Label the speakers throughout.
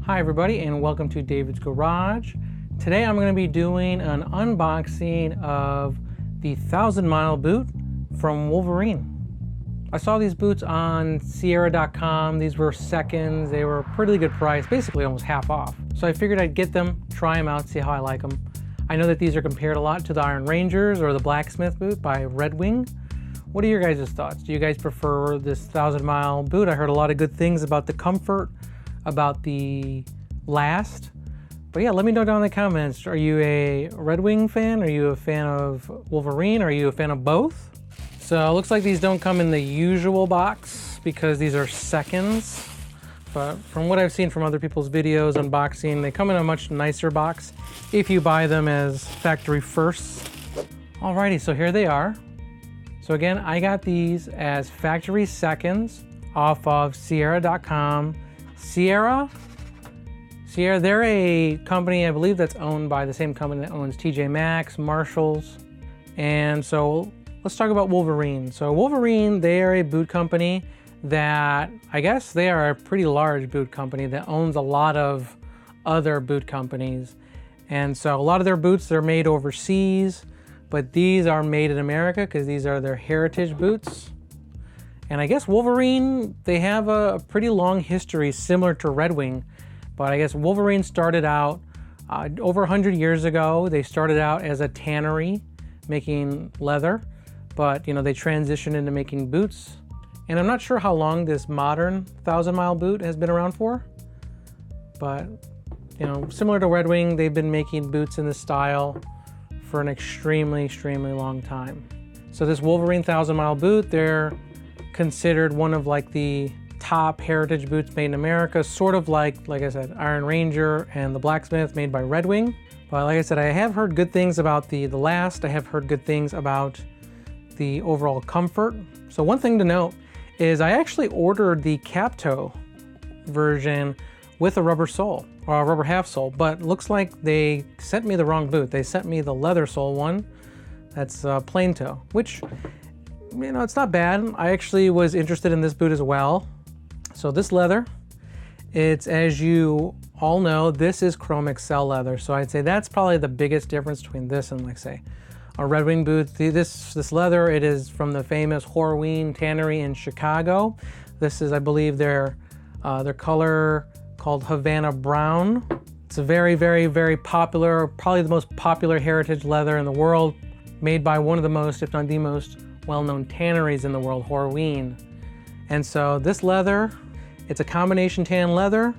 Speaker 1: Hi everybody and welcome to David's Garage. Today I'm going to be doing an unboxing of the 1,000 Mile boot from Wolverine. I saw these boots on Sierra.com. These were seconds. They were a pretty good price, basically almost half off. So I figured I'd get them, try them out, see how I like them. I know that these are compared a lot to the Iron Rangers or the Blacksmith boot by Red Wing. What are your guys' thoughts? Do you guys prefer this 1,000 Mile boot? I heard a lot of good things about the comfort, about the last. But yeah, let me know down in the comments. Are you a Red Wing fan? Are you a fan of Wolverine? Are you a fan of both? So it looks like these don't come in the usual box because these are seconds. But from what I've seen from other people's videos unboxing, they come in a much nicer box if you buy them as factory firsts. Alrighty, so here they are. So again, I got these as factory seconds off of Sierra.com. Sierra, they're a company, I believe, that's owned by the same company that owns TJ Maxx, Marshalls. And so let's talk about Wolverine. So Wolverine, they are a boot company that, I guess they are a pretty large boot company that owns a lot of other boot companies. And so a lot of their boots are made overseas, but these are made in America because these are their heritage boots. And I guess Wolverine, they have a pretty long history similar to Red Wing, but I guess Wolverine started out over 100 years ago. They started out as a tannery making leather, but you know, they transitioned into making boots. And I'm not sure how long this modern 1,000 Mile boot has been around for, but you know, similar to Red Wing, they've been making boots in this style for an extremely long time. So this Wolverine 1,000 Mile boot, they're considered one of like the top heritage boots made in America, sort of like I said, Iron Ranger and the Blacksmith made by Red Wing. But like I said, I have heard good things about the last. I have heard good things about the overall comfort. So one thing to note is I actually ordered the cap toe version with a rubber sole or a rubber half sole, but looks like they sent me the wrong boot. They sent me the leather sole one that's plain toe, which, you know, it's not bad. I actually was interested in this boot as well. So this leather, it's, as you all know, this is Chrome Excel leather. So I'd say that's probably the biggest difference between this and, like, say, a Red Wing boot. This leather, it is from the famous Wolverine tannery in Chicago. This is, I believe, their color called Havana Brown. It's a very popular, probably the most popular heritage leather in the world, made by one of the most, if not the most, well-known tanneries in the world, Wolverine. And so this leather, it's a combination tan leather.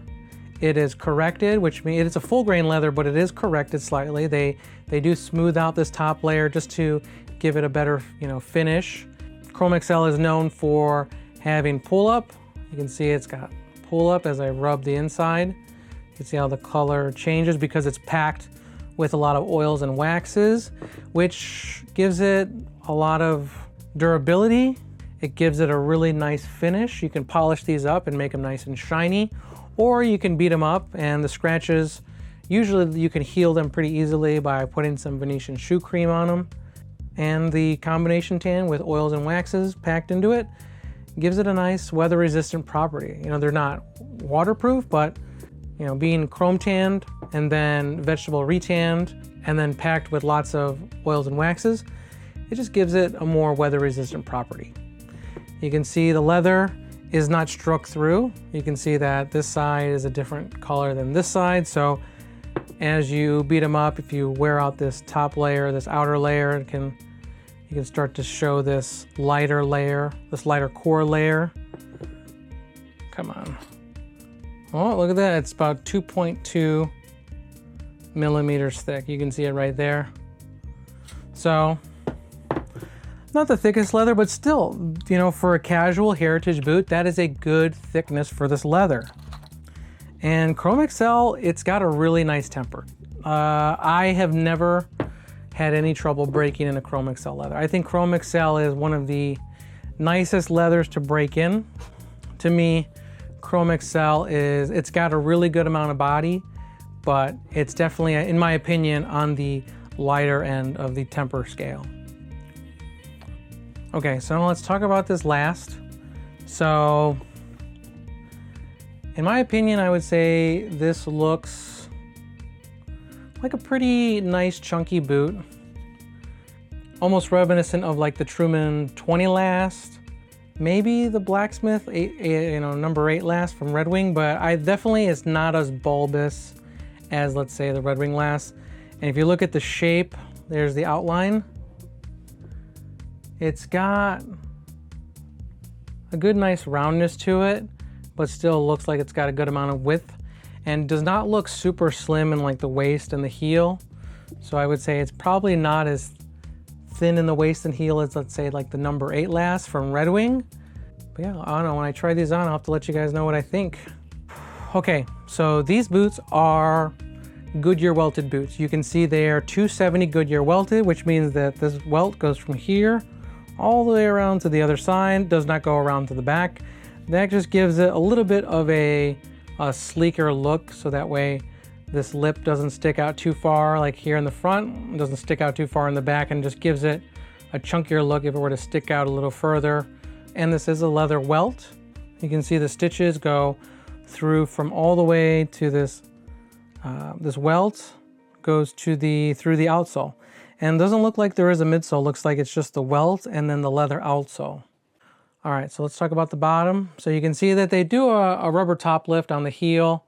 Speaker 1: It is corrected, which means it's a full grain leather, but it is corrected slightly. They do smooth out this top layer just to give it a better, you know, finish. Chrome Excel is known for having pull-up. You can see it's got pull-up as I rub the inside. You can see how the color changes because it's packed with a lot of oils and waxes, which gives it a lot of durability. It gives it a really nice finish. You can polish these up and make them nice and shiny, or you can beat them up, and the scratches, usually you can heal them pretty easily by putting some Venetian shoe cream on them. And the combination tan with oils and waxes packed into it gives it a nice weather resistant property. You know, they're not waterproof, but you know, being chrome tanned and then vegetable retanned and then packed with lots of oils and waxes, it just gives it a more weather resistant property. You can see the leather is not struck through. You can see that this side is a different color than this side. So as you beat them up, if you wear out this top layer, this outer layer, you can start to show this lighter layer, this lighter core layer. Come on. Oh, look at that. It's about 2.2 millimeters thick. You can see it right there. So, not the thickest leather, but still, you know, for a casual heritage boot, that is a good thickness for this leather. And Chrome Excel, it's got a really nice temper. I have never had any trouble breaking in a Chrome Excel leather. I think Chrome Excel is one of the nicest leathers to break in. To me, Chrome Excel it's got a really good amount of body, but it's definitely, in my opinion, on the lighter end of the temper scale. Okay, so let's talk about this last. So In my opinion, I would say this looks like a pretty nice chunky boot. Almost reminiscent of like the Truman 20 last, maybe the Blacksmith number 8 last from Red Wing, but I definitely is not as bulbous as, let's say, the Red Wing last. And if you look at the shape, there's the outline. It's got a good nice roundness to it, but still looks like it's got a good amount of width and does not look super slim in like the waist and the heel. So I would say it's probably not as thin in the waist and heel as, let's say, like the number 8 last from Red Wing. But yeah, I don't know, when I try these on, I'll have to let you guys know what I think. Okay, so these boots are Goodyear welted boots. You can see they are 270 Goodyear welted, which means that this welt goes from here all the way around to the other side, does not go around to the back. That just gives it a little bit of a sleeker look, so that way this lip doesn't stick out too far, like here in the front, it doesn't stick out too far in the back, and just gives it a chunkier look if it were to stick out a little further. And this is a leather welt. You can see the stitches go through from all the way to this this welt goes to through the outsole. And doesn't look like there is a midsole, looks like it's just the welt and then the leather outsole. All right, so let's talk about the bottom. So you can see that they do a rubber top lift on the heel.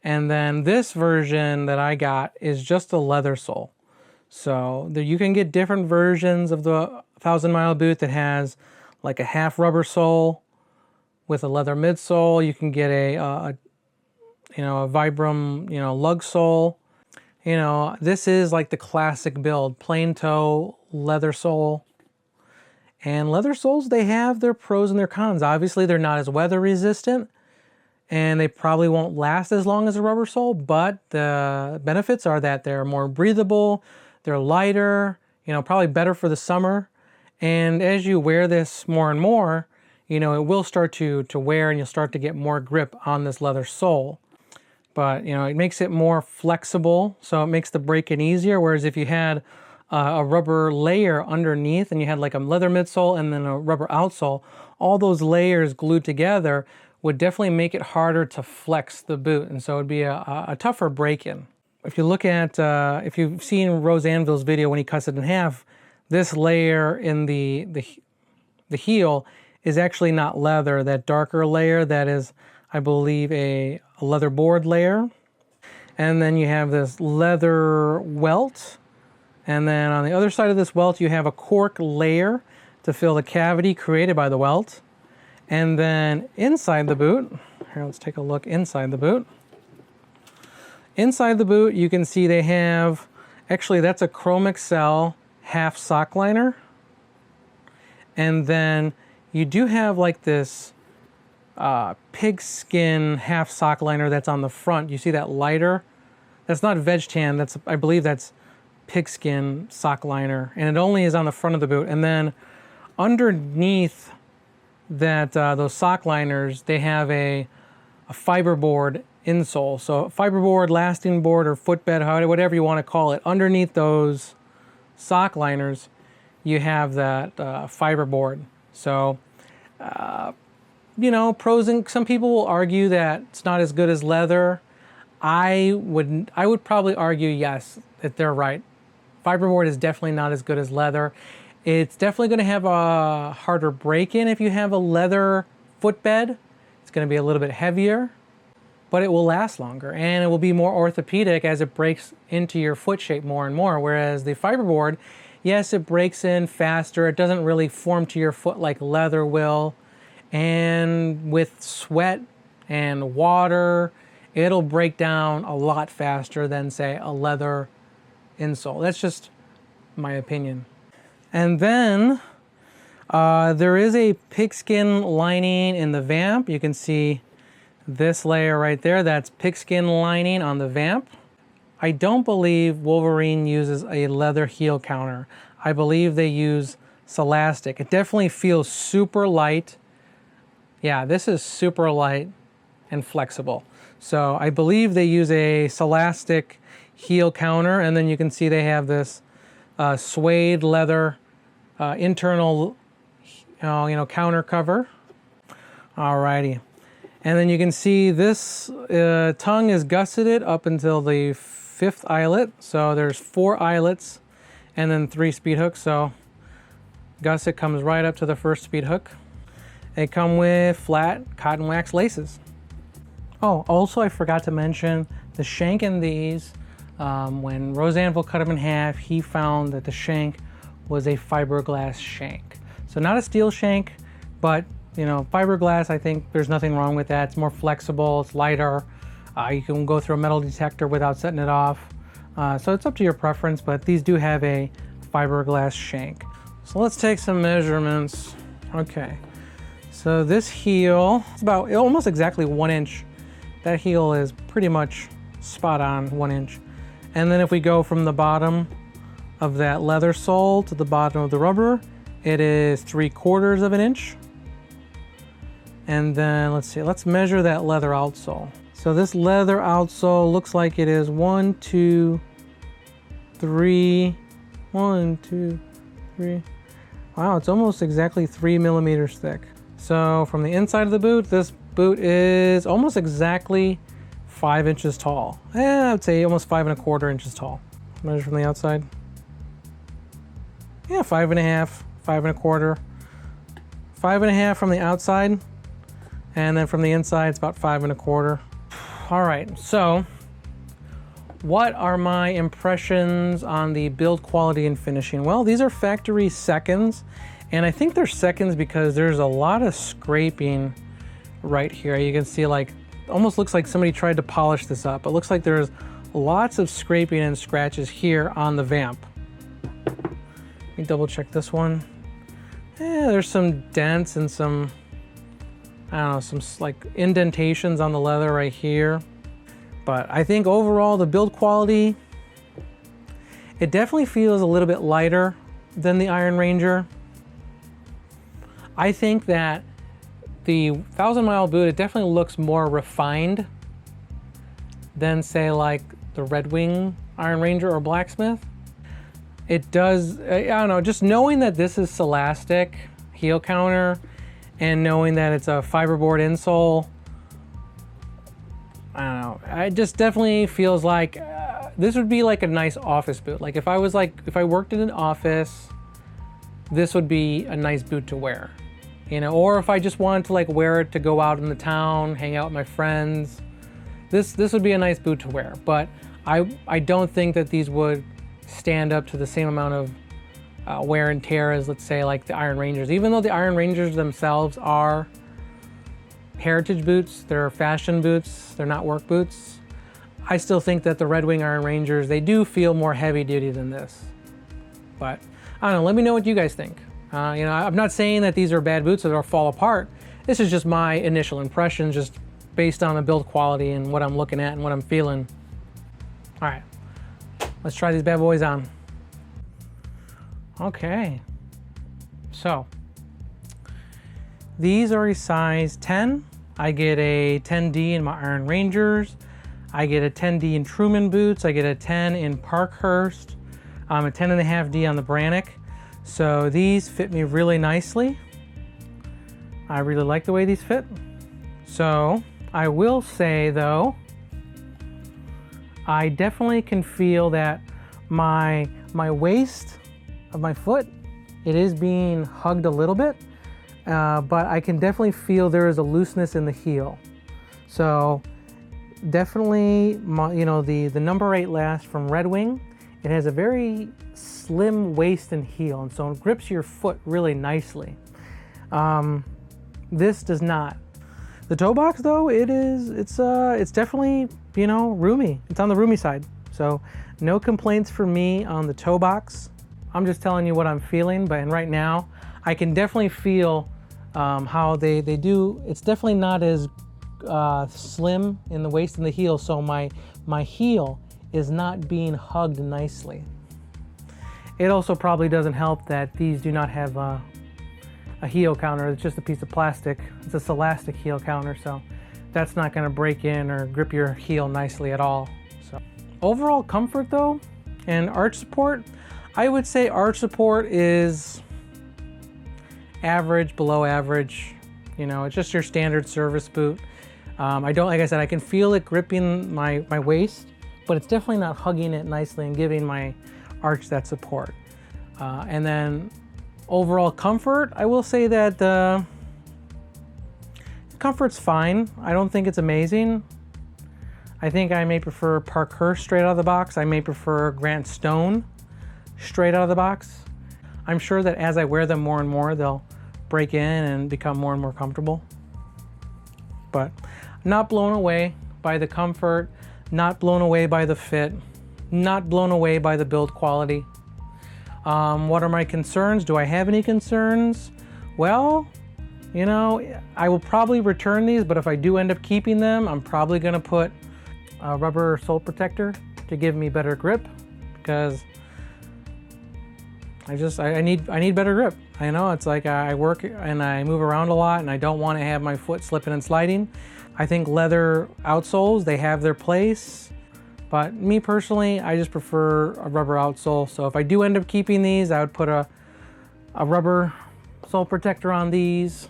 Speaker 1: And then this version that I got is just a leather sole. So you can get different versions of the 1,000 Mile boot that has like a half rubber sole with a leather midsole. You can get a Vibram, lug sole. This is like the classic build, plain toe, leather sole. And leather soles, they have their pros and their cons. Obviously, they're not as weather resistant, and they probably won't last as long as a rubber sole, but the benefits are that they're more breathable, they're lighter, probably better for the summer. And as you wear this more and more, it will start to wear, and you'll start to get more grip on this leather sole. But, it makes it more flexible, so it makes the break-in easier, whereas if you had a rubber layer underneath and you had like a leather midsole and then a rubber outsole, all those layers glued together would definitely make it harder to flex the boot, and so it would be a tougher break-in. If you look at, if you've seen Rose Anvil's video when he cuts it in half, this layer in the heel is actually not leather. That darker layer, that is, I believe, a leather board layer. And then you have this leather welt. And then on the other side of this welt, you have a cork layer to fill the cavity created by the welt. And then inside the boot, here, let's take a look inside the boot. Inside the boot, you can see they have, actually that's a Chrome Excel half sock liner. And then you do have like this pigskin half sock liner that's on the front. You see that lighter? That's not veg tan, I believe that's pigskin sock liner, and it only is on the front of the boot. And then underneath that those sock liners, they have a fiberboard insole. So fiberboard, lasting board, or footbed, whatever you want to call it. Underneath those sock liners, you have that fiberboard. So, pros, and some people will argue that it's not as good as leather. I would probably argue yes, that they're right. Fiberboard is definitely not as good as leather. It's definitely going to have a harder break-in if you have a leather footbed. It's going to be a little bit heavier, but it will last longer, and it will be more orthopedic as it breaks into your foot shape more and more. Whereas the fiberboard, yes, it breaks in faster. It doesn't really form to your foot like leather will. And with sweat and water, it'll break down a lot faster than, say, a leather insole. That's just my opinion. And then there is a pigskin lining in the vamp. You can see this layer right there. That's pigskin lining on the vamp. I don't believe Wolverine uses a leather heel counter. I believe they use Celastic. It definitely feels super light. Yeah, this is super light and flexible. So I believe they use a Celastic heel counter, and then you can see they have this suede leather internal counter cover. Alrighty. And then you can see this tongue is gusseted up until the 5th eyelet. So there's 4 eyelets and then 3 speed hooks. So gusset comes right up to the first speed hook. They come with flat cotton wax laces. Oh, also I forgot to mention the shank in these. When Rosanville cut them in half, he found that the shank was a fiberglass shank. So not a steel shank, but you know, fiberglass, I think there's nothing wrong with that. It's more flexible, it's lighter. You can go through a metal detector without setting it off. So it's up to your preference, but these do have a fiberglass shank. So let's take some measurements. Okay, so this heel is about almost exactly 1 inch. That heel is pretty much spot on 1 inch. And then if we go from the bottom of that leather sole to the bottom of the rubber, it is 3/4 of an inch. And then let's see, let's measure that leather outsole. So this leather outsole looks like it is 1, 2, 3, 1, 2, 3. Wow, it's almost exactly 3 millimeters thick. So from the inside of the boot, this boot is almost exactly 5 inches tall. I'd say almost 5¼ inches tall. Measure from the outside. Yeah, 5.5, 5¼ 5.5 from the outside. And then from the inside, it's about 5¼ All right, so what are my impressions on the build quality and finishing? Well, these are factory seconds, and I think they're seconds because there's a lot of scraping right here. You can see like, almost looks like somebody tried to polish this up. It looks like there's lots of scraping and scratches here on the vamp. Let me double check this one. Yeah, there's some dents and some, I don't know, some like indentations on the leather right here. But I think overall the build quality, it definitely feels a little bit lighter than the Iron Ranger. I think that the 1,000 Mile boot, it definitely looks more refined than say like the Red Wing Iron Ranger or Blacksmith. It does, I don't know, just knowing that this is Celastic heel counter and knowing that it's a fiberboard insole, I don't know, it just definitely feels like this would be like a nice office boot. Like if I worked in an office, this would be a nice boot to wear. You know, or if I just wanted to like wear it to go out in the town, hang out with my friends, this would be a nice boot to wear. But I don't think that these would stand up to the same amount of wear and tear as, let's say, like the Iron Rangers. Even though the Iron Rangers themselves are heritage boots, they're fashion boots, they're not work boots, I still think that the Red Wing Iron Rangers, they do feel more heavy duty than this. But I don't know, let me know what you guys think. You know, I'm not saying that these are bad boots that will fall apart. This is just my initial impressions, just based on the build quality and what I'm looking at and what I'm feeling. All right, let's try these bad boys on. Okay, so these are a size 10. I get a 10D in my Iron Rangers. I get a 10D in Truman boots. I get a 10 in Parkhurst. A 10.5D on the Brannock. So these fit me really nicely. I really like the way these fit. So I will say though, I definitely can feel that my waist of my foot, it is being hugged a little bit, but I can definitely feel there is a looseness in the heel. So definitely, you know, the number 8 last from Red Wing, it has a very slim waist and heel, and so it grips your foot really nicely. This does not. The toe box though, it's definitely, you know, roomy. It's on the roomy side. So no complaints for me on the toe box. I'm just telling you what I'm feeling, but right now I can definitely feel how they do. It's definitely not as slim in the waist and the heel, so my heel is not being hugged nicely. It also probably doesn't help that these do not have a heel counter. It's just a piece of plastic. It's a Celastic heel counter, so that's not going to break in or grip your heel nicely at all. So overall comfort though, and arch support, I would say arch support is average, below average. You know, it's just your standard service boot. I don't, like I said, I can feel it gripping my waist, but it's definitely not hugging it nicely and giving my arch that support. And then overall comfort, I will say that comfort's fine. I don't think it's amazing. I think I may prefer Parkhurst straight out of the box. I may prefer Grant Stone straight out of the box. I'm sure that as I wear them more and more, they'll break in and become more and more comfortable. But not blown away by the comfort, not blown away by the fit, not blown away by the build quality. What are my concerns? Do I have any concerns? Well, you know, I will probably return these, but if I do end up keeping them, I'm probably gonna put a rubber sole protector to give me better grip, because I need better grip. I know it's like I work and I move around a lot and I don't want to have my foot slipping and sliding. I think leather outsoles, they have their place, but me personally, I just prefer a rubber outsole. So if I do end up keeping these, I would put a rubber sole protector on these.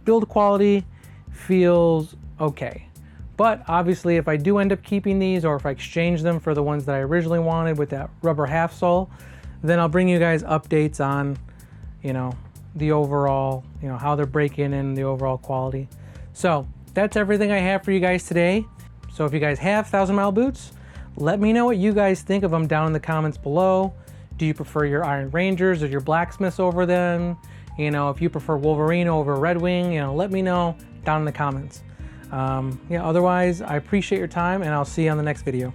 Speaker 1: Build quality feels okay. But obviously if I do end up keeping these, or if I exchange them for the ones that I originally wanted with that rubber half sole, then I'll bring you guys updates on, you know, the overall, you know, how they're breaking in, the overall quality. So that's everything I have for you guys today. So if you guys have 1,000 Mile boots, let me know what you guys think of them down in the comments below. Do you prefer your Iron Rangers or your Blacksmiths over them? You know, if you prefer Wolverine over Red Wing, you know, let me know down in the comments. Yeah, otherwise, I appreciate your time and I'll see you on the next video.